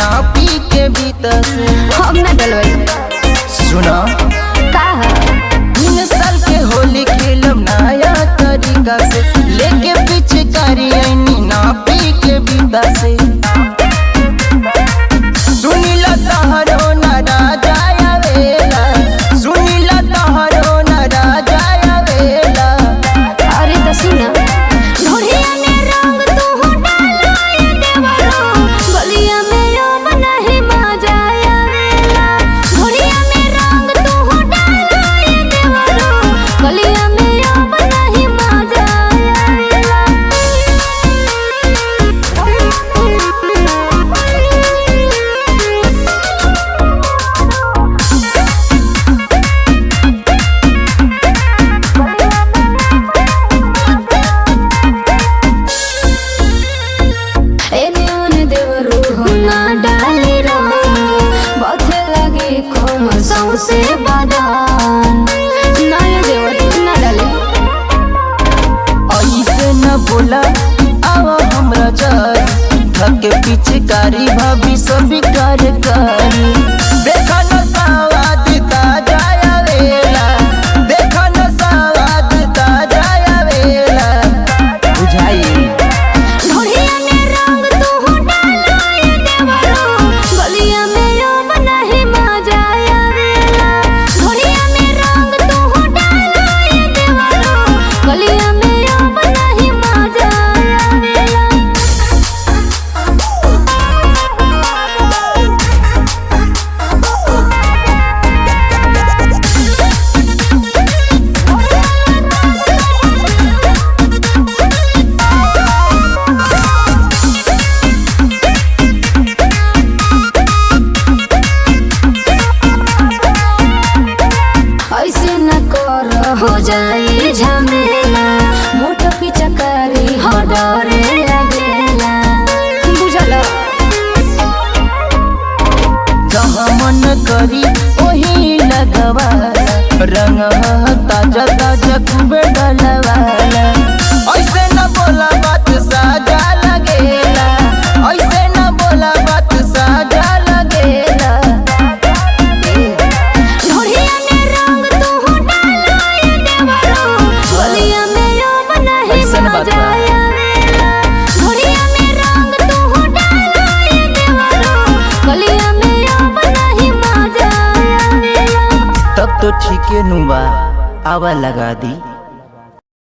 नापी के भीतर से हम ना डलवाई। सुना का है 3 साल के होली खेलब नया तरीका से लेके पिचकारी आईनी नापी के भीतर से सुनीला तहरो ना राजा आवेला सुनीला तहरो ना राजा आवेला। अरे तो सुना ढोढ़िया में रंग तू डालाए देवरो गलिया में यो नहीं मजा आवेला। ढोढ़िया में रंग तू डालाए देवरो गलिया में यो नहीं मजा आवेला। एने ओने देवरो हो ना डाले रंग बहुते लगे कोम सौसे बदन नया देवर ना डाले। ऐसे न बोला आवा हमरा जाए धके पिचकारी भाभी सभी कार्यकारी देखा न सवाद ताजा आवेला देखा न सवाद ताजा आवेला बुझाई। ढोढ़िया में रंग तू डालाए देवरो गलिया में यो नहीं मजा आवेला। ढोढ़िया में रंग तू डालाए देवरो गलिया में यो नहीं मजा आवेला। ऐसे न कर हो जाए झमेला मोट पिचकारी हो डरे लगेला बुझल। जहाँ मन करी वही लगवा रंग ताजा ताजा खूब डलवाला ऐसे न बोला बात साजा लगेला ऐसे न बोला बात साजा लगेला। ढोढ़िया में रंग तू डालाए देवरो गलिया में यो नहीं ऐसन बात मजा बा। आवेला। ढोढ़िया में रंग तू डालाए देवरो गलिया में यो नहीं मजा आवेला। तब तो ठीक है नुबा आवा लगा दी।